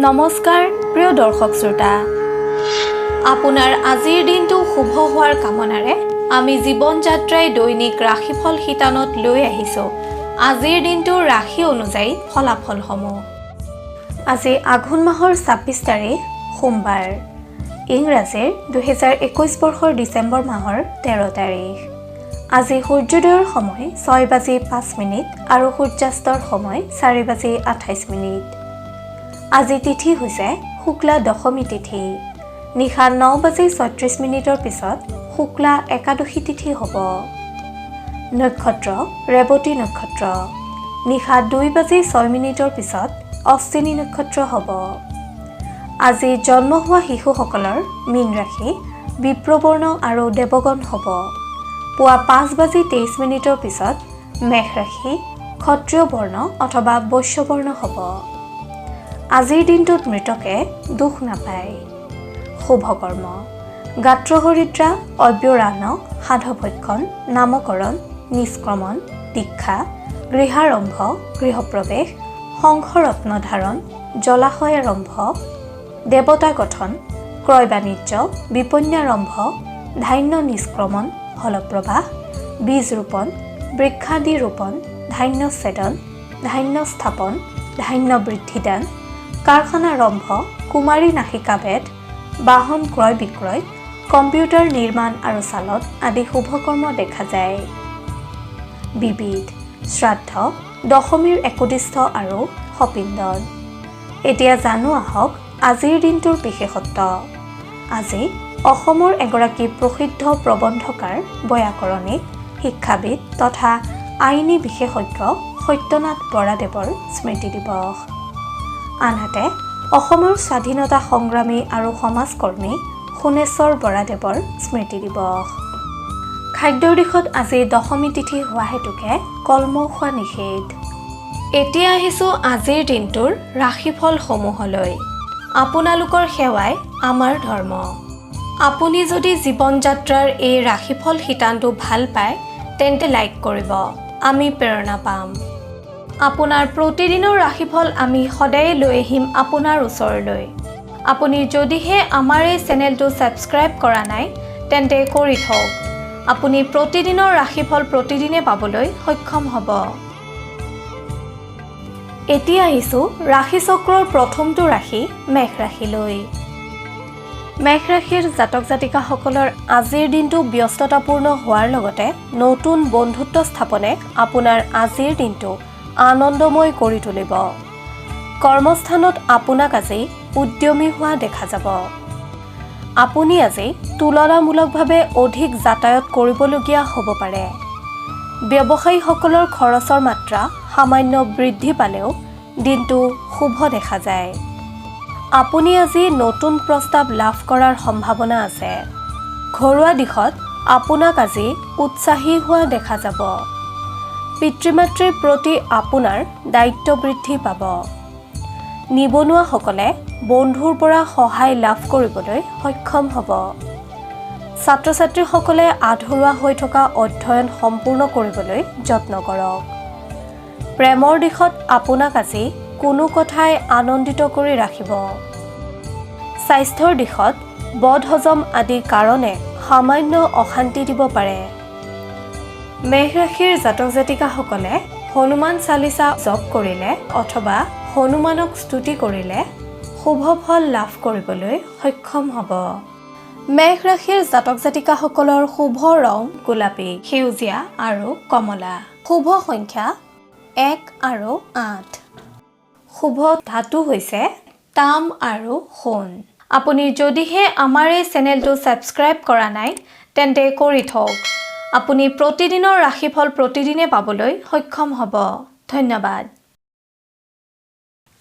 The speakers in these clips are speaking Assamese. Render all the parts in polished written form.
নমস্কাৰ প্ৰিয় দৰ্শক শ্ৰোতা আপোনাৰ আজিৰ দিনটো শুভ হোৱাৰ কামনাৰে আমি জীৱন যাত্ৰাই দৈনিক ৰাশিফল শিতানত লৈ আহিছো আজিৰ দিনটোৰ ৰাশি অনুযায়ী ফলাফলসমূহ আজি আঘোণ মাহৰ ২৬ তাৰিখ সোমবাৰ ইংৰাজীৰ ২০২১ বৰ্ষৰ ডিচেম্বৰ মাহৰ ১৩ তাৰিখ আজি সূৰ্যোদয়ৰ সময় ৬:০৫ আৰু সূৰ্যাস্তৰ সময় ৪:২৮ আজি তিথি হৈছে শুক্লা দশমী তিথি নিশা ৯:৩৬ পিছত শুক্লা একাদশী তিথি হ'ব নক্ষত্ৰ ৰেৱতী নক্ষত্ৰ নিশা ২:০৬ পিছত অশ্বিনী নক্ষত্ৰ হ'ব আজি জন্ম হোৱা শিশুসকলৰ মীন ৰাশি বিপ্ৰবৰ্ণ আৰু দেৱগণ হ'ব পুৱা ৫:২৩ পিছত মেষ ৰাশি ক্ষত্ৰিয় বৰ্ণ অথবা বৈশ্য বৰ্ণ হ'ব আজিৰ দিনটোত মৃতকে দুখ নাপায় শুভ কৰ্ম গাত্ৰহৰিদ্ৰা অব্যৰাহ্ন সাধভক্ষণ নামকৰণ নিষ্ক্ৰমণ দীক্ষা গৃহাৰম্ভ গৃহপ্ৰৱেশ শংখৰত্ন ধাৰণ জলাশয় আৰম্ভ দেৱতা গঠন ক্ৰয় বাণিজ্য বিপন্যাৰম্ভ ধান্য নিষ্ক্ৰমণ ফলপ্ৰবাহ বীজ ৰোপণ বৃক্ষাদি ৰোপণ ধান্য ছেদন ধান্য স্থাপন ধান্য বৃদ্ধিদান কাৰখানাৰম্ভ কুমাৰী নাসিকাভেদ বাহন ক্ৰয় বিক্ৰয় কম্পিউটাৰ নিৰ্মাণ আৰু চালন আদি শুভকৰ্ম দেখা যায় বিবিধ শ্ৰাদ্ধ দশমীৰ একোদিষ্ঠ আৰু সপিন্দন এতিয়া জানো আহক আজিৰ দিনটোৰ বিশেষত্ব আজি অসমৰ এগৰাকী প্ৰসিদ্ধ প্ৰবন্ধকাৰ ব্যাকৰণিক শিক্ষাবিদ তথা আইনী বিশেষজ্ঞ সত্যনাথ বৰাদেৱৰ স্মৃতি দিৱস আনহাতে অসমৰ স্বাধীনতা সংগ্ৰামী আৰু সমাজকৰ্মী সোণেশ্বৰ বৰাদেৱৰ স্মৃতি দিৱস খাদ্যৰ দিশত আজি দশমী তিথি হোৱা হেতুকে কলমৌ খোৱা নিষেধ এতিয়া আহিছোঁ আজিৰ দিনটোৰ ৰাশিফলসমূহলৈ আপোনালোকৰ সেৱাই আমাৰ ধৰ্ম আপুনি যদি জীৱন যাত্ৰাৰ এই ৰাশিফল শিতানটো ভাল পায় তেন্তে লাইক কৰিব আমি প্ৰেৰণা পাম আপোনাৰ প্ৰতিদিনৰ ৰাশিফল আমি সদায় লৈ আহিম আপোনাৰ ওচৰলৈ আপুনি যদিহে আমাৰ এই চেনেলটো ছাবস্ক্ৰাইব কৰা নাই তেন্তে কৰি থওক আপুনি প্ৰতিদিনৰ ৰাশিফল প্ৰতিদিনে পাবলৈ সক্ষম হ'ব এতিয়া আহিছোঁ ৰাশিচক্ৰৰ প্ৰথমটো ৰাশি মেষ ৰাশিলৈ মেষ ৰাশিৰ জাতক জাতিকাসকলৰ আজিৰ দিনটো ব্যস্ততাপূৰ্ণ হোৱাৰ লগতে নতুন বন্ধুত্ব স্থাপনে আপোনাৰ আজিৰ দিনটো আনন্দময় কৰি তুলিব কৰ্মস্থানত আপোনাক আজি উদ্যমী হোৱা দেখা যাব আপুনি আজি তুলনামূলকভাৱে অধিক যাতায়াত কৰিবলগীয়া হ'ব পাৰে ব্যৱসায়ীসকলৰ খৰচৰ মাত্ৰা সামান্য বৃদ্ধি পালেও দিনটো শুভ দেখা যায় আপুনি আজি নতুন প্ৰস্তাৱ লাভ কৰাৰ সম্ভাৱনা আছে ঘৰুৱা দিশত আপোনাক আজি উৎসাহী হোৱা দেখা যাব পিতৃ-মাতৃৰ প্ৰতি আপোনাৰ দায়িত্ব বৃদ্ধি পাব নিবনুৱাসকলে বন্ধুৰ পৰা সহায় লাভ কৰিবলৈ সক্ষম হ'ব ছাত্ৰ-ছাত্ৰীসকলে আধৰুৱা হৈ থকা অধ্যয়ন সম্পূৰ্ণ কৰিবলৈ যত্ন কৰক প্ৰেমৰ দিশত আপোনাক আজি কোনো কথাই আনন্দিত কৰি ৰাখিব স্বাস্থ্যৰ দিশত বদহজম আদি কাৰণে সামান্য অশান্তি দিব পাৰে মেষ ৰাশিৰ জাতক জাতিকাসকলে হনুমান চালিচা জপ কৰিলে অথবা হনুমানক স্তুতি কৰিলে শুভ ফল লাভ কৰিবলৈ সক্ষম হ'ব মেষ ৰাশিৰ জাতক জাতিকাসকলৰ শুভ ৰং গোলাপী সেউজীয়া আৰু কমলা শুভ সংখ্যা ১ আৰু ৮ শুভ ধাতু হৈছে তাম আৰু সোণ আপুনি যদিহে আমাৰ এই চেনেলটো ছাবস্ক্ৰাইব কৰা নাই তেন্তে কৰি থওক আপুনি প্ৰতিদিনৰ ৰাশিফল প্ৰতিদিনে পাবলৈ সক্ষম হ'ব ধন্যবাদ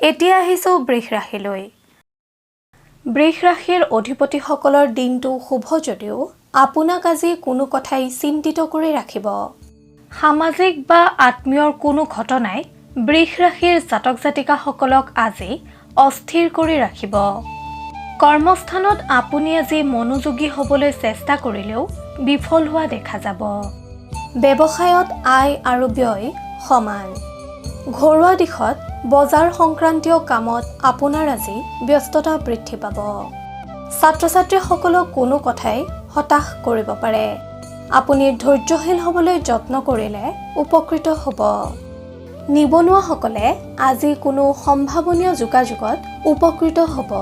এতিয়া আহিছোঁ বৃষ ৰাশিলৈ বৃষ ৰাশিৰ অধিপতিসকলৰ দিনটো শুভ যদিও আপোনাক আজি কোনো কথাই চিন্তিত কৰি ৰাখিব সামাজিক বা আত্মীয়ৰ কোনো ঘটনাই বৃষ ৰাশিৰ জাতক জাতিকাসকলক আজি অস্থিৰ কৰি ৰাখিব কৰ্মস্থানত আপুনি আজি মনোযোগী হ'বলৈ চেষ্টা কৰিলেও বিফল হোৱা দেখা যাব ব্যৱসায়ত আয় আৰু ব্যয় সমান ঘৰুৱা দিশত বজাৰ সংক্ৰান্তীয় কামত আপোনাৰ আজি ব্যস্ততা বৃদ্ধি পাব। ছাত্ৰ-ছাত্ৰীসকলক কোনো কথাই হতাশ কৰিব পাৰে। আপুনি ধৈৰ্যশীল হ'বলৈ যত্ন কৰিলে উপকৃত হ'ব। নিবনুৱাসকলে আজি কোনো সম্ভাৱনীয় যোগাযোগত উপকৃত হ'ব।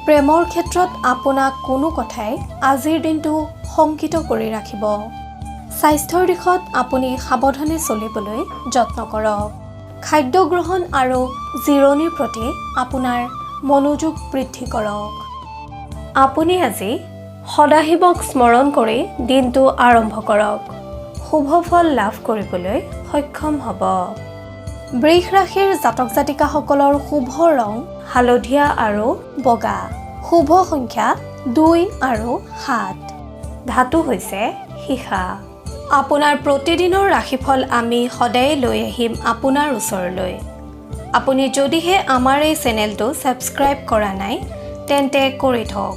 প্ৰেমৰ ক্ষেত্ৰত আপোনাক কোনো কথাই আজিৰ দিনটো শংকিত কৰি ৰাখিব। স্বাস্থ্যৰ দিশত আপুনি সাৱধানে চলিবলৈ যত্ন কৰক। খাদ্য গ্ৰহণ আৰু জিৰণিৰ প্ৰতি আপোনাৰ মনোযোগ বৃদ্ধি কৰক। আপুনি আজি সদাশিৱক স্মৰণ কৰি দিনটো আৰম্ভ কৰক। শুভ ফল লাভ কৰিবলৈ সক্ষম হ'ব। বৃষ ৰাশিৰ জাতক জাতিকাসকলৰ শুভ ৰং হালধীয়া আৰু বগা। শুভ সংখ্যা 2 আৰু 7। ধাতু হৈছে সীসা। আপোনাৰ প্ৰতিদিনৰ ৰাশিফল আমি সদায় লৈ আহিম আপোনাৰ ওচৰলৈ। আপুনি যদিহে আমাৰ এই চেনেলটো ছাবস্ক্ৰাইব কৰা নাই তেন্তে কৰি থওক।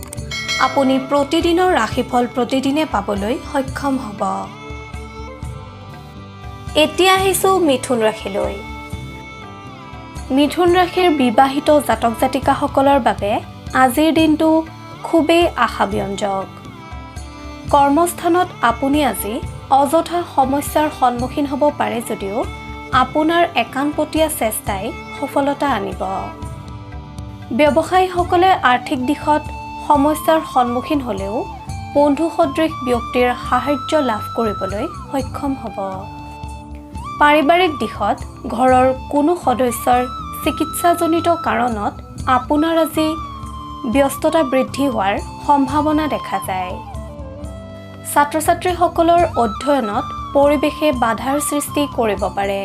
আপুনি প্ৰতিদিনৰ ৰাশিফল প্ৰতিদিনে পাবলৈ সক্ষম হ'ব। এতিয়া আহিছোঁ মিথুন ৰাশিলৈ। মিথুন ৰাশিৰ বিবাহিত জাতক জাতিকাসকলৰ বাবে আজিৰ দিনটো খুবেই আশাব্যঞ্জক। কৰ্মস্থানত আপুনি আজি অযথা সমস্যাৰ সন্মুখীন হ'ব পাৰে যদিও আপোনাৰ একাণপতীয়া চেষ্টাই সফলতা আনিব। ব্যৱসায়ীসকলে আৰ্থিক দিশত সমস্যাৰ সন্মুখীন হ'লেও বন্ধু সদৃশ ব্যক্তিৰ সাহায্য লাভ কৰিবলৈ সক্ষম হ'ব। পাৰিবাৰিক দিশত ঘৰৰ কোনো সদস্যৰ চিকিৎসাজনিত কাৰণত আপোনাৰ আজি ব্যস্ততা বৃদ্ধি হোৱাৰ সম্ভাৱনা দেখা যায়। ছাত্ৰ-ছাত্ৰীসকলৰ অধ্যয়নত পৰিৱেশে বাধাৰ সৃষ্টি কৰিব পাৰে।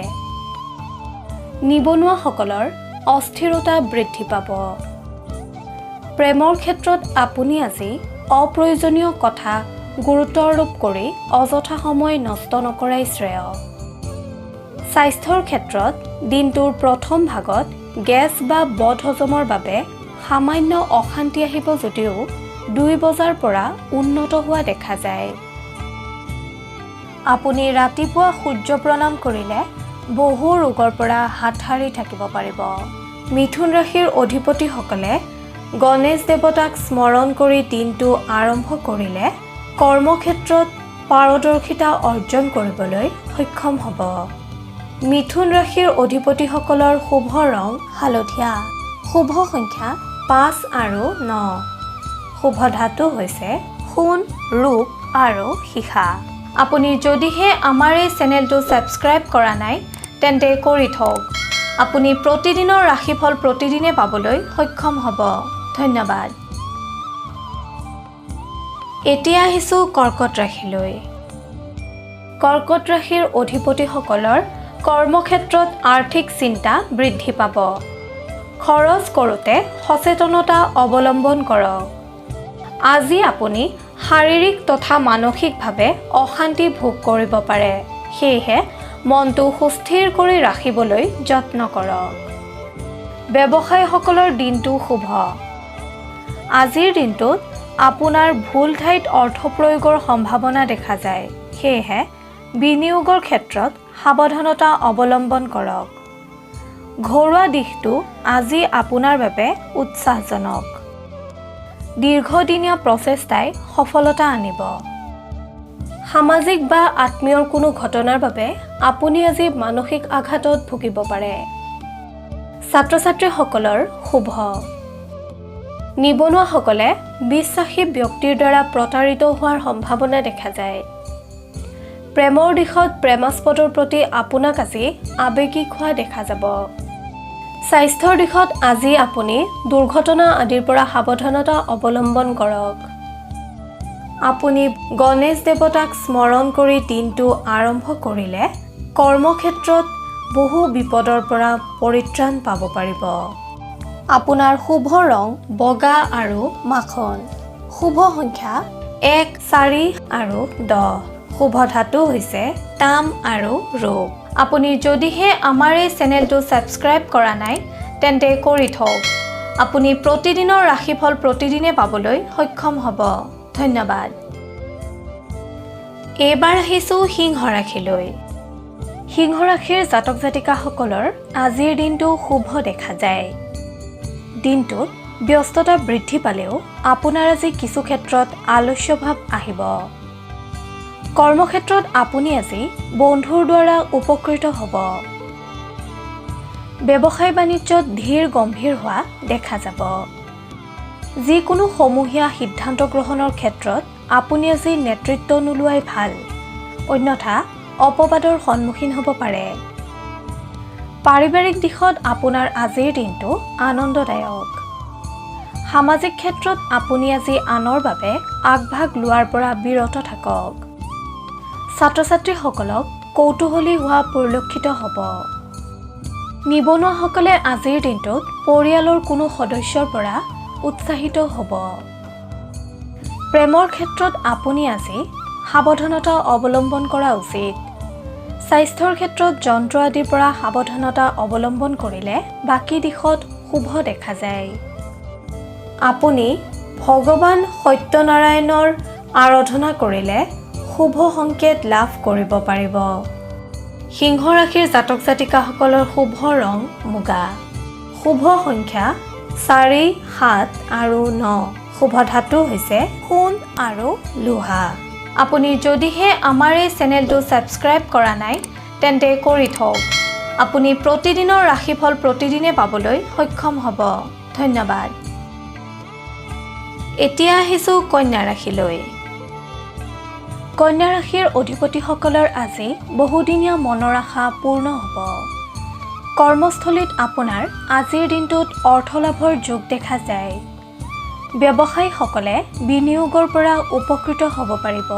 নিবনুৱাসকলৰ অস্থিৰতা বৃদ্ধি পাব। প্ৰেমৰ ক্ষেত্ৰত আপুনি আজি অপ্ৰয়োজনীয় কথা গুৰুত্ব আৰোপ কৰি অযথা সময় নষ্ট নকৰাই শ্ৰেয়। স্বাস্থ্যৰ ক্ষেত্ৰত দিনটোৰ প্ৰথম ভাগত গেছ বা বদহজমৰ বাবে সামান্য অশান্তি আহিব যদিও 2 বজাৰ পৰা উন্নত হোৱা দেখা যায়। আপুনি ৰাতিপুৱা সূৰ্য প্ৰণাম কৰিলে বহু ৰোগৰ পৰা হাত সাৰি থাকিব পাৰিব। মিথুন ৰাশিৰ অধিপতিসকলে গণেশ দেৱতাক স্মৰণ কৰি দিনটো আৰম্ভ কৰিলে কৰ্মক্ষেত্ৰত পাৰদৰ্শিতা অৰ্জন কৰিবলৈ সক্ষম হ'ব। মিথুন ৰাশিৰ অধিপতিসকলৰ শুভ ৰং হালধীয়া। শুভ সংখ্যা 5 আৰু 9। শুভ ধাতু হৈছে সোণ, ৰূপ আৰু সীসা। আপুনি যদিহে আমাৰ এই চেনেলটো ছাবস্ক্ৰাইব কৰা নাই তেন্তে কৰি থওক। আপুনি প্ৰতিদিনৰ ৰাশিফল প্ৰতিদিনে পাবলৈ সক্ষম হ'ব। ধন্যবাদ। এতিয়া আহিছোঁ কৰ্কট ৰাশিলৈ। কৰ্কট ৰাশিৰ অধিপতিসকলৰ কৰ্মক্ষেত্ৰত আৰ্থিক চিন্তা বৃদ্ধি পাব। খৰচ কৰোঁতে সচেতনতা অৱলম্বন কৰক। আজি আপুনি শাৰীৰিক তথা মানসিকভাৱে অশান্তি ভোগ কৰিব পাৰে। সেয়েহে মনটো সুস্থিৰ কৰি ৰাখিবলৈ যত্ন কৰক। ব্যৱসায়ীসকলৰ দিনটো শুভ। আজিৰ দিনটোত আপোনাৰ ভুল ঠাইত অৰ্থ প্ৰয়োগৰ সম্ভাৱনা দেখা যায়। সেয়েহে বিনিয়োগৰ ক্ষেত্ৰত সাৱধানতা অৱলম্বন কৰক। ঘৰুৱা দিশটো আজি আপোনাৰ বাবে উৎসাহজনক। দীৰ্ঘদিনীয়া প্ৰচেষ্টাই সফলতা আনিব। সামাজিক বা আত্মীয়ৰ কোনো ঘটনাৰ বাবে আপুনি আজি মানসিক আঘাতত ভুগিব পাৰে। ছাত্ৰ-ছাত্ৰীসকলৰ শুভ। নিবনুৱাসকলে বিশ্বাসী ব্যক্তিৰ দ্বাৰা প্ৰতাৰিত হোৱাৰ সম্ভাৱনা দেখা যায়। প্ৰেমৰ দিশত প্ৰেমাস্পদৰ প্ৰতি আপোনাক আজি আৱেগিক হোৱা দেখা যাব। স্বাস্থ্যৰ দিশত আজি আপুনি দুৰ্ঘটনা আদিৰ পৰা সাৱধানতা অৱলম্বন কৰক। আপুনি গণেশ দেৱতাক স্মৰণ কৰি দিনটো আৰম্ভ কৰিলে কৰ্মক্ষেত্ৰত বহু বিপদৰ পৰা পৰিত্ৰাণ পাব পাৰিব। আপোনাৰ শুভ ৰং বগা আৰু মাখন। শুভ সংখ্যা 1, 4 আৰু 10। শুভ ধাতু হৈছে তাম আৰু ৰূপ। আপুনি যদিহে আমাৰ এই চেনেলটো ছাবস্ক্ৰাইব কৰা নাই তেন্তে কৰি থওক। আপুনি প্ৰতিদিনৰ ৰাশিফল প্ৰতিদিনে পাবলৈ সক্ষম হ'ব। ধন্যবাদ। এইবাৰ আহিছোঁ সিংহ ৰাশিলৈ। সিংহ ৰাশিৰ জাতক জাতিকাসকলৰ আজিৰ দিনটো শুভ দেখা যায়। দিনটোত ব্যস্ততা বৃদ্ধি পালেও আপোনাৰ আজি কিছু ক্ষেত্ৰত আলস্যভাৱ আহিব। কৰ্মক্ষেত্ৰত আপুনি আজি বন্ধুৰ দ্বাৰা উপকৃত হ'ব। ব্যৱসায় বাণিজ্যত ধীৰ গম্ভীৰ হোৱা দেখা যাব। যিকোনো সমূহীয়া সিদ্ধান্ত গ্ৰহণৰ ক্ষেত্ৰত আপুনি আজি নেতৃত্ব নোলোৱাই ভাল, অন্যথা অপবাদৰ সন্মুখীন হ'ব পাৰে। পাৰিবাৰিক দিশত আপোনাৰ আজিৰ দিনটো আনন্দদায়ক। সামাজিক ক্ষেত্ৰত আপুনি আজি আনৰ বাবে আগভাগ লোৱাৰ পৰা বিৰত থাকক। ছাত্ৰ ছাত্ৰীসকলক কৌতূহলী হোৱা পৰিলক্ষিত হ'ব। নিবনুৱাসকলে আজিৰ দিনটোত পৰিয়ালৰ কোনো সদস্যৰ পৰা উৎসাহিত হ'ব। প্ৰেমৰ ক্ষেত্ৰত আপুনি আজি সাৱধানতা অৱলম্বন কৰা উচিত। স্বাস্থ্যৰ ক্ষেত্ৰত যন্ত্ৰ আদিৰ পৰা সাৱধানতা অৱলম্বন কৰিলে বাকী দিশত শুভ দেখা যায়। আপুনি ভগৱান সত্যনাৰায়ণৰ আৰাধনা কৰিলে শুভ সংকেত লাভ কৰিব পাৰিব। সিংহ ৰাশিৰ জাতক জাতিকাসকলৰ শুভ ৰং মুগা। শুভ সংখ্যা 4, 7 আৰু 9। শুভ ধাতু হৈছে সোণ আৰু লোহা। আপুনি যদিহে আমাৰ এই চেনেলটো ছাবস্ক্ৰাইব কৰা নাই তেন্তে কৰি থওক। আপুনি প্ৰতিদিনৰ ৰাশিফল প্ৰতিদিনে পাবলৈ সক্ষম হ'ব। ধন্যবাদ। এতিয়া আহিছোঁ কন্যা ৰাশিলৈ। কন্যা ৰাশিৰ অধিপতিসকলৰ আজি বহুদিনীয়া মনৰ আশা পূৰ্ণ হ'ব। কৰ্মস্থলীত আপোনাৰ আজিৰ দিনটোত অৰ্থলাভৰ যোগ দেখা যায়। ব্যৱসায়ীসকলে বিনিয়োগৰ পৰা উপকৃত হ'ব পাৰিব।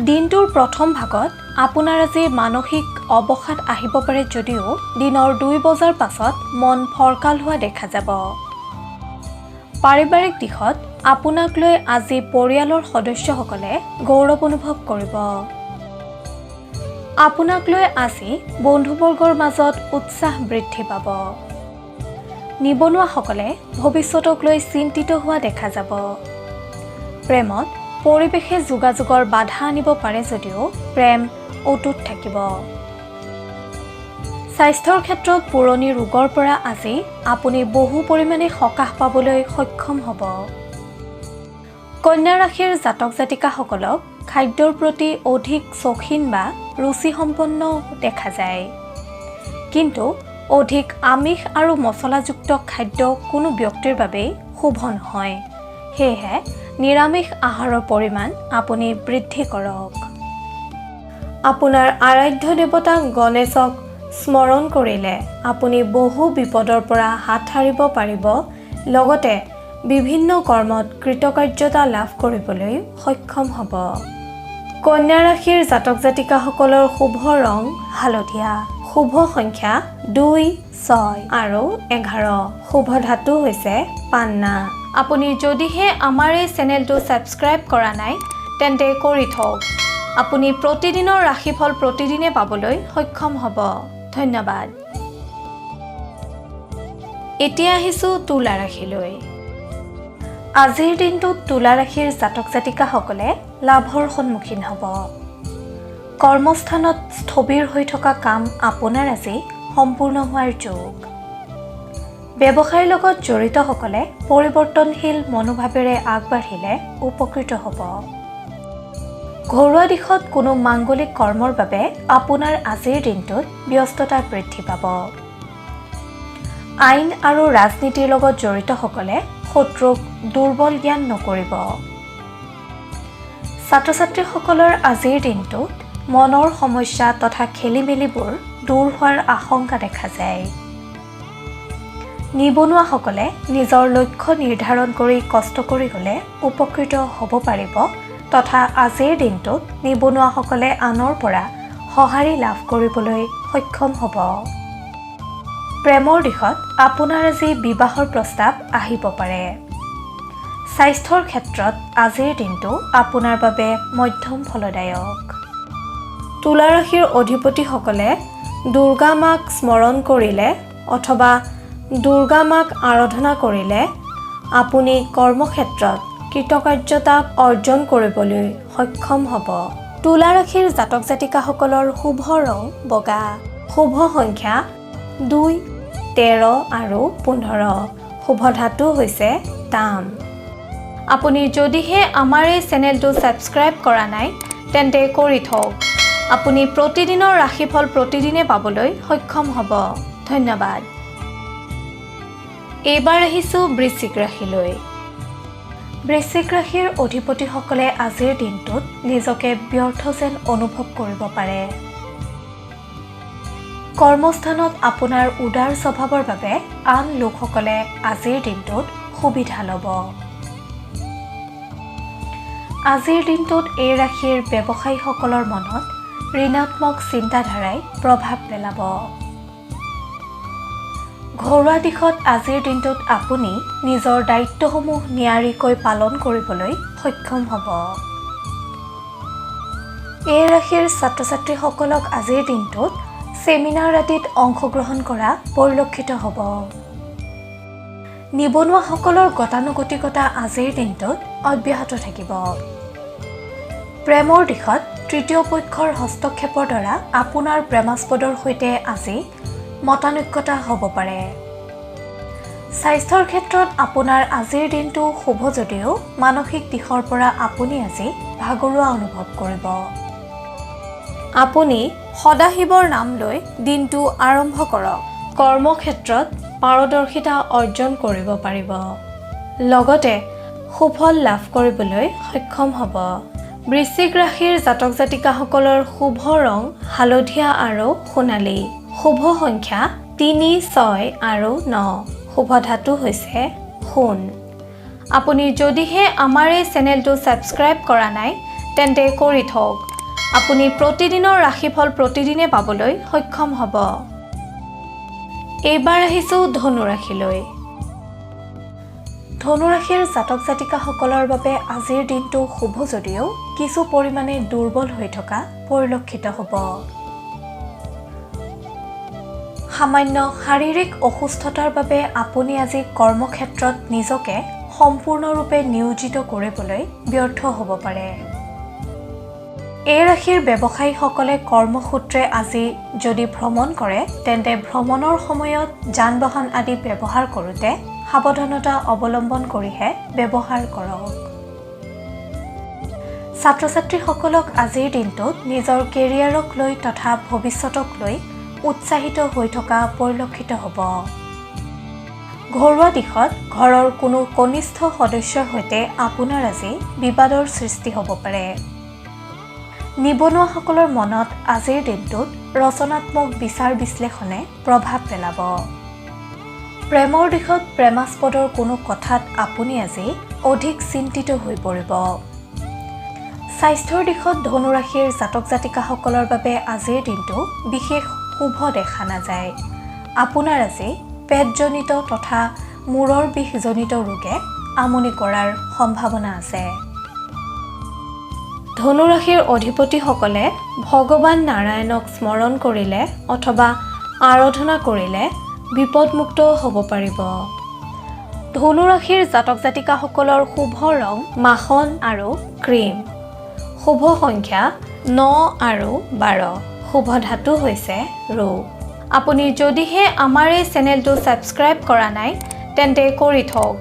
দিনটোৰ প্ৰথম ভাগত আপোনাৰ আজি মানসিক অৱসাদ আহিব পাৰে যদিও দিনৰ 2 বজাৰ পাছত মন ফৰকাল হোৱা দেখা যাব। পাৰিবাৰিক দিশত আপোনাক লৈ আজি পৰিয়ালৰ সদস্যসকলে গৌৰৱ অনুভৱ কৰিব। আপোনাক লৈ আজি বন্ধুবৰ্গৰ মাজত উৎসাহ বৃদ্ধি পাব। নিবনুৱাসকলে ভৱিষ্যতক লৈ চিন্তিত হোৱা দেখা যাব। প্ৰেমত পৰিৱেশে যোগাযোগৰ বাধা আনিব পাৰে যদিও প্ৰেম অটুট থাকিব। স্বাস্থ্যৰ ক্ষেত্ৰত পুৰণি ৰোগৰ পৰা আজি আপুনি বহু পৰিমাণে সকাহ পাবলৈ সক্ষম হ'ব। কন্যা ৰাশিৰ জাতক জাতিকাসকলক খাদ্যৰ প্ৰতি অধিক চখীন বা ৰুচিসম্পন্ন দেখা যায়। কিন্তু অধিক আমিষ আৰু মছলাযুক্ত খাদ্য কোনো ব্যক্তিৰ বাবেই শুভ নহয়। সেয়েহে নিৰামিষ আহাৰৰ পৰিমাণ আপুনি বৃদ্ধি কৰক। আপোনাৰ আৰাধ্য দেৱতা গণেশক স্মৰণ কৰিলে আপুনি বহু বিপদৰ পৰা হাত সাৰিব পাৰিব, লগতে বিভিন্ন কৰ্মত কৃতকাৰ্যতা লাভ কৰিবলৈ সক্ষম হ'ব। কন্যা ৰাশিৰ জাতক জাতিকাসকলৰ শুভ ৰং হালধীয়া। শুভ সংখ্যা 2, 6 আৰু 11। শুভ ধাতু হৈছে পান্না। আপুনি যদিহে আমাৰ এই চেনেলটো ছাবস্ক্ৰাইব কৰা নাই তেন্তে কৰি থওক। আপুনি প্ৰতিদিনৰ ৰাশিফল প্ৰতিদিনে পাবলৈ সক্ষম হ'ব। ধন্যবাদ। এতিয়া আহিছোঁ তুলা ৰাশিলৈ। আজিৰ দিনটোত তুলা ৰাশিৰ জাতক জাতিকাসকলে লাভৰ সন্মুখীন হ'ব। কৰ্মস্থানত স্থবিৰ হৈ থকা কাম আপোনাৰ আজি সম্পূৰ্ণ হোৱাৰ যোগ। ব্যৱসায়ৰ লগত জড়িতসকলে পৰিৱৰ্তনশীল মনোভাৱেৰে আগবাঢ়িলে উপকৃত হ'ব। ঘৰুৱা দিশত কোনো মাংগলিক কৰ্মৰ বাবে আপোনাৰ আজিৰ দিনটোত ব্যস্ততা বৃদ্ধি পাব। আইন আৰু ৰাজনীতিৰ লগত জড়িতসকলে শত্ৰুক দুৰ্বল জ্ঞান নকৰিব। ছাত্ৰ ছাত্ৰীসকলৰ আজিৰ দিনটোত মনৰ সমস্যা তথা খেলিমেলিবোৰ দূৰ হোৱাৰ আশংকা দেখা যায়। নিবনুৱাসকলে নিজৰ লক্ষ্য নিৰ্ধাৰণ কৰি কষ্ট কৰি গ'লে উপকৃত হ'ব পাৰিব তথা আজিৰ দিনটোত নিবনুৱাসকলে আনৰ পৰা সঁহাৰি লাভ কৰিবলৈ সক্ষম হ'ব। প্ৰেমৰ দিশত আপোনাৰ আজি বিবাহৰ প্ৰস্তাৱ আহিব পাৰে। স্বাস্থ্যৰ ক্ষেত্ৰত আজিৰ দিনটো আপোনাৰ বাবে মধ্যম ফলদায়ক। তুলা ৰাশিৰ অধিপতিসকলে দুৰ্গা মাক স্মৰণ কৰিলে অথবা দুৰ্গা মাক আৰাধনা কৰিলে আপুনি কৰ্মক্ষেত্ৰত কৃতকাৰ্যতা অৰ্জন কৰিবলৈ সক্ষম হ'ব। তুলা ৰাশিৰ জাতক জাতিকাসকলৰ শুভ ৰং বগা। শুভ সংখ্যা 2, 13 আৰু 15। শুভ ধাতু হৈছে তাম। আপুনি যদিহে আমাৰ এই চেনেলটো ছাবস্ক্ৰাইব কৰা নাই তেন্তে কৰি থওক। আপুনি প্ৰতিদিনৰ ৰাশিফল প্ৰতিদিনে পাবলৈ সক্ষম হ'ব। ধন্যবাদ। এইবাৰ আহিছোঁ বৃশ্চিক ৰাশিলৈ। বৃশ্চিক ৰাশিৰ অধিপতিসকলে আজিৰ দিনটোত নিজকে ব্যৰ্থ যেন অনুভৱ কৰিব পাৰে। কৰ্মস্থানত আপোনাৰ উদাৰ স্বভাৱৰ বাবে আন লোকসকলে আজিৰ দিনটোত সুবিধা ল'ব। আজিৰ দিনটোত এই ৰাশিৰ ব্যৱসায়ীসকলৰ মনত ঋণাত্মক চিন্তাধাৰাই প্ৰভাৱ পেলাব। ঘৰুৱা দিশত আজিৰ দিনটোত আপুনি নিজৰ দায়িত্বসমূহ নিয়াৰিকৈ পালন কৰিবলৈ সক্ষম হ'ব। এই ৰাশিৰ ছাত্ৰ ছাত্ৰীসকলক আজিৰ দিনটোত চেমিনাৰ আদিত অংশগ্ৰহণ কৰা পৰিলক্ষিত হ'ব। নিবনুৱাসকলৰ গতানুগতিকতা আজিৰ দিনটোত অব্যাহত থাকিব। প্ৰেমৰ দিশত তৃতীয় পক্ষৰ হস্তক্ষেপৰ দ্বাৰা আপোনাৰ প্ৰেমাস্পদৰ সৈতে আজি মতানৈক্যতা হ'ব পাৰে। স্বাস্থ্যৰ ক্ষেত্ৰত আপোনাৰ আজিৰ দিনটো শুভ যদিও মানসিক দিশৰ পৰা আপুনি আজি ভাগৰুৱা অনুভৱ কৰিব। আপুনি সদাশিৱৰ নাম লৈ দিনটো আৰম্ভ কৰক। কৰ্মক্ষেত্ৰত পাৰদৰ্শিতা অৰ্জন কৰিব পাৰিব। লগতে সুফল লাভ কৰিবলৈ সক্ষম হ'ব। বৃশ্চিক ৰাশিৰ জাতক জাতিকাসকলৰ শুভ ৰং হালধীয়া আৰু সোণালী। শুভ সংখ্যা 3, 6 আৰু 9। শুভ ধাতু হৈছে সোণ। আপুনি যদিহে আমাৰ এই চেনেলটো ছাবস্ক্ৰাইব কৰা নাই তেন্তে কৰি থওক। আপুনি প্ৰতিদিনৰ ৰাশিফল প্ৰতিদিনে পাবলৈ সক্ষম হ'ব। এইবাৰ আহিছোঁ ধনু ৰাশিলৈ। ধনু ৰাশিৰ জাতক জাতিকাসকলৰ বাবে আজিৰ দিনটো শুভ যদিও কিছু পৰিমাণে দুৰ্বল হৈ থকা পৰিলক্ষিত হ'ব। সামান্য শাৰীৰিক অসুস্থতাৰ বাবে আপুনি আজি কৰ্মক্ষেত্ৰত নিজকে সম্পূৰ্ণৰূপে নিয়োজিত কৰিবলৈ ব্যৰ্থ হ'ব পাৰে। এই ৰাশিৰ ব্যৱসায়ীসকলে কৰ্মসূত্ৰে আজি যদি ভ্ৰমণ কৰে তেন্তে ভ্ৰমণৰ সময়ত যান বাহন আদি ব্যৱহাৰ কৰোঁতে সাৱধানতা অৱলম্বন কৰিহে ব্যৱহাৰ কৰক। ছাত্ৰ ছাত্ৰীসকলক আজিৰ দিনটোত নিজৰ কেৰিয়াৰক লৈ তথা ভৱিষ্যতক লৈ উৎসাহিত হৈ থকা পৰিলক্ষিত হ'ব। ঘৰুৱা দিশত ঘৰৰ কোনো কনিষ্ঠ সদস্যৰ সৈতে আপোনাৰ আজি বিবাদৰ সৃষ্টি হ'ব পাৰে। নিবনুৱাসকলৰ মনত আজিৰ দিনটোত ৰচনাত্মক বিচাৰ বিশ্লেষণে প্ৰভাৱ পেলাব। প্ৰেমৰ দিশত প্ৰেমাস্পদৰ কোনো কথাত আপুনি আজি অধিক চিন্তিত হৈ পৰিব। স্বাস্থ্যৰ দিশত ধনু ৰাশিৰ জাতক জাতিকাসকলৰ বাবে আজিৰ দিনটো বিশেষ শুভ দেখা নাযায়। আপোনাৰ আজি পেটজনিত তথা মূৰৰ বিষজনিত ৰোগে আমনি কৰাৰ সম্ভাৱনা আছে। ধনু ৰাশিৰ অধিপতিসকলে ভগৱান নাৰায়ণক স্মৰণ কৰিলে অথবা আৰাধনা কৰিলে বিপদমুক্ত হ'ব পাৰিব। ধনু ৰাশিৰ জাতক জাতিকাসকলৰ শুভ ৰং মাখন আৰু ক্ৰীম। শুভ সংখ্যা 9 আৰু 12। শুভ ধাতু হৈছে ৰূপ। আপুনি যদিহে আমাৰ এই চেনেলটো ছাবস্ক্ৰাইব কৰা নাই তেন্তে কৰি থওক।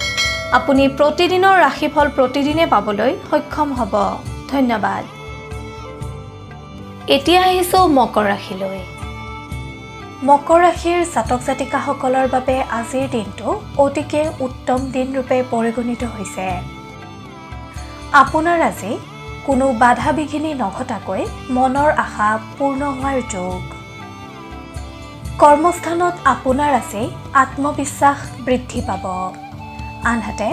আপুনি প্ৰতিদিনৰ ৰাশিফল প্ৰতিদিনে পাবলৈ সক্ষম হ'ব। ধন্যবাদ। এতিয়া আহিছোঁ মকৰ ৰাশিলৈ। মকৰ ৰাশিৰ জাতক জাতিকাসকলৰ বাবে আজিৰ দিনটো অতিকে উত্তম দিনৰূপে পৰিগণিত হৈছে। আপোনাৰ আজি কোনো বাধা বিঘিনি নঘটাকৈ মনৰ আশা পূৰ্ণ হোৱাৰ যোগ। কৰ্মস্থানত আপোনাৰ আজি আত্মবিশ্বাস বৃদ্ধি পাব। আনহাতে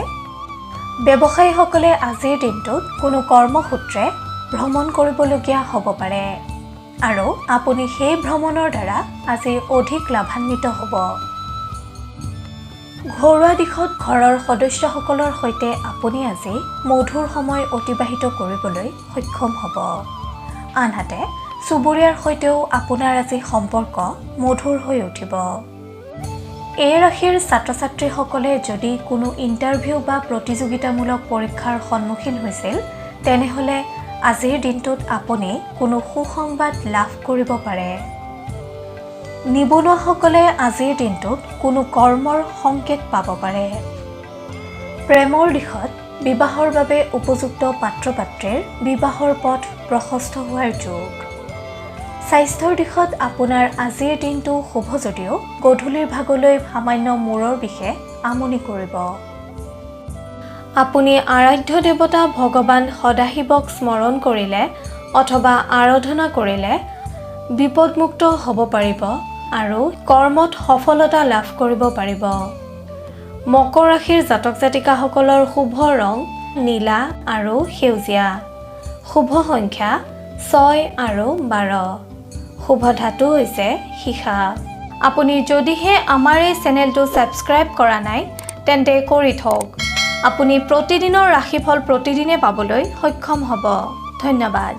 ব্যৱসায়ীসকলে আজিৰ দিনটোত কোনো কৰ্মসূত্ৰে ভ্ৰমণ কৰিবলগীয়া হ'ব পাৰে আৰু আপুনি সেই ভ্ৰমণৰ দ্বাৰা আজি অধিক লাভান্বিত হ'ব। ঘৰুৱা দিশত ঘৰৰ সদস্যসকলৰ সৈতে আপুনি আজি মধুৰ সময় অতিবাহিত কৰিবলৈ সক্ষম হ'ব। আনহাতে চুবুৰীয়াৰ সৈতেও আপোনাৰ আজি সম্পৰ্ক মধুৰ হৈ উঠিব। এই ৰাশিৰ ছাত্ৰ ছাত্ৰীসকলে যদি কোনো ইণ্টাৰভিউ বা প্ৰতিযোগিতামূলক পৰীক্ষাৰ সন্মুখীন হৈছিল তেনেহ'লে আজিৰ দিনটোত আপুনি কোনো সুসংবাদ লাভ কৰিব পাৰে। নিবনুৱাসকলে আজিৰ দিনটোত কোনো কৰ্মৰ সংকেত পাব পাৰে। প্ৰেমৰ দিশত বিবাহৰ বাবে উপযুক্ত পাত্ৰ-পাত্ৰীৰ বিবাহৰ পথ প্ৰশস্ত হোৱাৰ যোগ। স্বাস্থ্যৰ দিশত আপোনাৰ আজিৰ দিনটো শুভ যদিও গধূলিৰ ভাগলৈ সামান্য মূৰৰ বিষে আমনি কৰিব। আপুনি আৰাধ্য দেৱতা ভগৱান সদাশিৱক স্মৰণ কৰিলে অথবা আৰাধনা কৰিলে বিপদমুক্ত হ'ব পাৰিব আৰু কৰ্মত সফলতা লাভ কৰিব পাৰিব। মকৰ ৰাশিৰ জাতক জাতিকাসকলৰ শুভ ৰং নীলা আৰু সেউজীয়া। শুভ সংখ্যা 6 আৰু 12। শুভ ধাতু হৈছে সীসা। আপুনি যদিহে আমাৰ এই চেনেলটো ছাবস্ক্ৰাইব কৰা নাই তেন্তে কৰি থওক। আপুনি প্ৰতিদিনৰ ৰাশিফল প্ৰতিদিনে পাবলৈ সক্ষম হ'ব। ধন্যবাদ।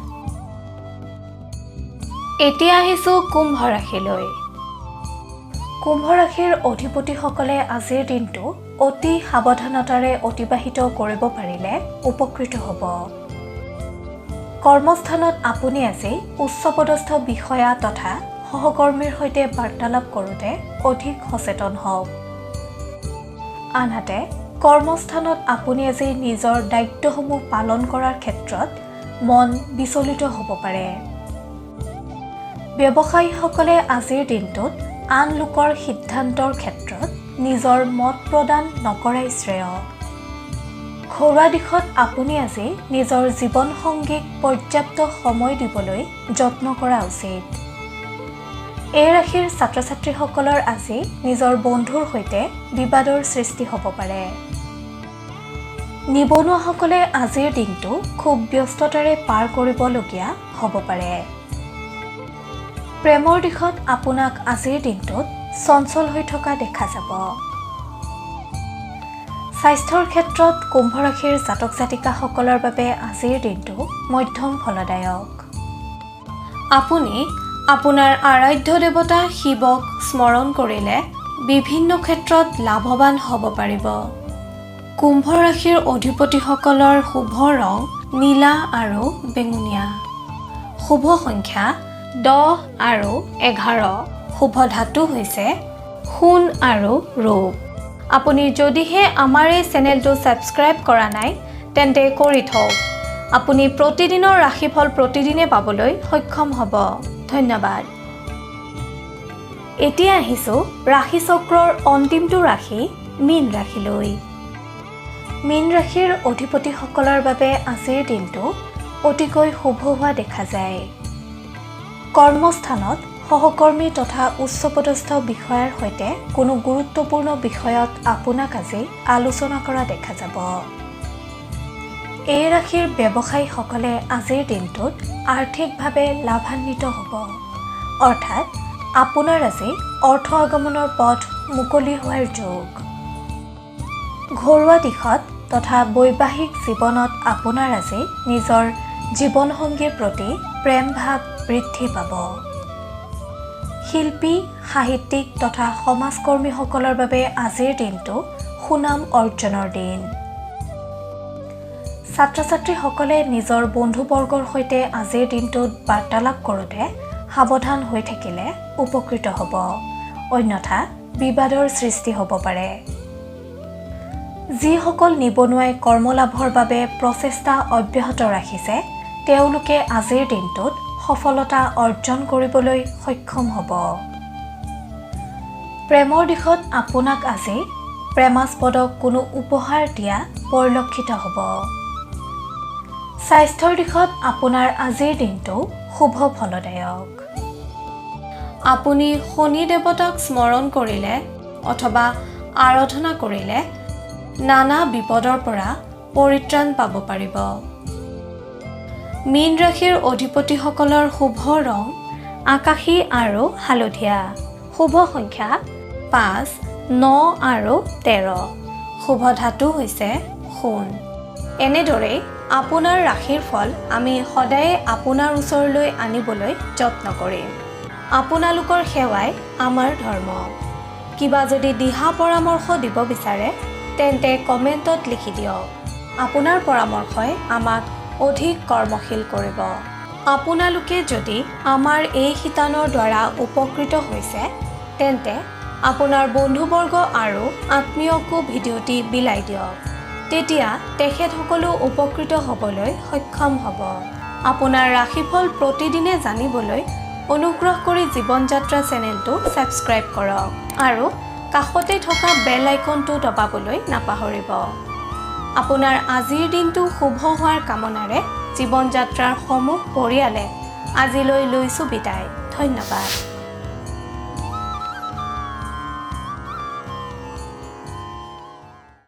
এতিয়া আহিছোঁ কুম্ভ ৰাশিলৈ। কুম্ভ ৰাশিৰ অধিপতিসকলে আজিৰ দিনটো অতি সাৱধানতাৰে অতিবাহিত কৰিব পাৰিলে উপকৃত হ'ব। কৰ্মস্থানত আপুনি আজি উচ্চপদস্থ বিষয়া তথা সহকৰ্মীৰ সৈতে বাৰ্তালাপ কৰোঁতে অধিক সচেতন হওক। আনহাতে কৰ্মস্থানত আপুনি আজি নিজৰ দায়িত্বসমূহ পালন কৰাৰ ক্ষেত্ৰত মন বিচলিত হ'ব পাৰে। ব্যৱসায়ীসকলে আজিৰ দিনটোত আন লোকৰ সিদ্ধান্তৰ ক্ষেত্ৰত নিজৰ মত প্ৰদান নকৰাই শ্ৰেয়। ঘৰুৱা দিশত আপুনি আজি নিজৰ জীৱনসংগীক পৰ্যাপ্ত সময় দিবলৈ যত্ন কৰা উচিত। এই ৰাশিৰ ছাত্ৰ ছাত্ৰীসকলৰ আজি নিজৰ বন্ধুৰ সৈতে বিবাদৰ সৃষ্টি হ'ব পাৰে। নিবনুৱাসকলে আজিৰ দিনটো খুব ব্যস্ততাৰে পাৰ কৰিবলগীয়া হ'ব পাৰে। প্ৰেমৰ দিশত আপোনাক আজিৰ দিনটোত চঞ্চল হৈ থকা দেখা যাব। স্বাস্থ্যৰ ক্ষেত্ৰত কুম্ভ ৰাশিৰ জাতক জাতিকাসকলৰ বাবে আজিৰ দিনটো মধ্যম ফলদায়ক। আপুনি আপোনাৰ আৰাধ্য দেৱতা শিৱক স্মৰণ কৰিলে বিভিন্ন ক্ষেত্ৰত লাভৱান হ'ব পাৰিব। কুম্ভ ৰাশিৰ অধিপতিসকলৰ শুভ ৰং নীলা আৰু বেঙুনীয়া। শুভ সংখ্যা 10 আৰু 11। শুভ ধাতু হৈছে সোণ আৰু ৰূপ। আপুনি যদিহে আমাৰ এই চেনেলটো ছাবস্ক্ৰাইব কৰা নাই তেন্তে কৰি থওক। আপুনি প্ৰতিদিনৰ ৰাশিফল প্ৰতিদিনে পাবলৈ সক্ষম হ'ব। ধন্যবাদ। এতিয়া আহিছোঁ ৰাশিচক্ৰৰ অন্তিমটো ৰাশি মীন ৰাশিলৈ। মীন ৰাশিৰ অধিপতিসকলৰ বাবে আজিৰ দিনটো অতিকৈ শুভ হোৱা দেখা যায়। কৰ্মস্থানত সহকৰ্মী তথা উচ্চপদস্থ বিষয়াৰ সৈতে কোনো গুৰুত্বপূৰ্ণ বিষয়ত আপোনাক আজি আলোচনা কৰা দেখা যাব। এই ৰাশিৰ ব্যৱসায়ীসকলে আজিৰ দিনটোত আৰ্থিকভাৱে লাভান্বিত হ'ব। অৰ্থাৎ আপোনাৰ আজি অৰ্থ আগমনৰ পথ মুকলি হোৱাৰ যোগ। ঘৰুৱা দিশত তথা বৈবাহিক জীৱনত আপোনাৰ আজি নিজৰ জীৱনসংগীৰ প্ৰতি প্ৰেম ভাৱ বৃদ্ধি পাব। শিল্পী সাহিত্যিক তথা সমাজকৰ্মীসকলৰ বাবে আজিৰ দিনটো সুনাম অৰ্জনৰ দিন। ছাত্ৰ ছাত্ৰীসকলে নিজৰ বন্ধুবৰ্গৰ সৈতে আজিৰ দিনটোত বাৰ্তালাপ কৰোঁতে সাৱধান হৈ থাকিলে উপকৃত হ'ব, অন্যথা বিবাদৰ সৃষ্টি হ'ব পাৰে। যিসকল নিবনুৱাই কৰ্মলাভৰ বাবে প্ৰচেষ্টা অব্যাহত ৰাখিছে তেওঁলোকে আজিৰ দিনটোত সফলতা অৰ্জন কৰিবলৈ সক্ষম হ'ব। প্ৰেমৰ দিশত আপোনাক আজি প্ৰেমাস্পদক কোনো উপহাৰ দিয়া পৰিলক্ষিত হ'ব। স্বাস্থ্যৰ দিশত আপোনাৰ আজিৰ দিনটো শুভ ফলদায়ক। আপুনি শনি দেৱতাক স্মৰণ কৰিলে অথবা আৰাধনা কৰিলে নানা বিপদৰ পৰা পৰিত্ৰাণ পাব পাৰিব। মীন ৰাশিৰ অধিপতিসকলৰ শুভ ৰং আকাশী আৰু হালধীয়া। শুভ সংখ্যা 5, 9 আৰু 13। শুভ ধাতু হৈছে সোণ। এনেদৰেই আপোনাৰ ৰাশিৰ ফল আমি সদায়ে আপোনাৰ ওচৰলৈ আনিবলৈ যত্ন কৰিম। আপোনালোকৰ সেৱাই আমাৰ ধৰ্ম। কিবা যদি দিহা পৰামৰ্শ দিব বিচাৰে তেন্তে কমেণ্টত লিখি দিয়ক। আপোনাৰ পৰামৰ্শই আমাক অধিক কৰ্মশীল কৰিব। আপোনালোকে যদি আমাৰ এই শিতানৰ দ্বাৰা উপকৃত হৈছে তেন্তে আপোনাৰ বন্ধুবৰ্গ আৰু আত্মীয়কো ভিডিঅ'টি বিলাই দিয়ক। তেতিয়া তেখেতসকলো উপকৃত হ'বলৈ সক্ষম হ'ব। আপোনাৰ ৰাশিফল প্ৰতিদিনে জানিবলৈ অনুগ্ৰহ কৰি জীৱন যাত্ৰা চেনেলটো ছাবস্ক্ৰাইব কৰক আৰু কাষতে থকা বেল আইকনটো দবাবলৈ নাপাহৰিব। আপোনাৰ আজিৰ দিনটো শুভ হোৱাৰ কামনাৰে জীৱন যাত্ৰাৰ সমূহ পৰিয়ালে আজিলৈ লৈছোঁ বিদায়। ধন্যবাদ।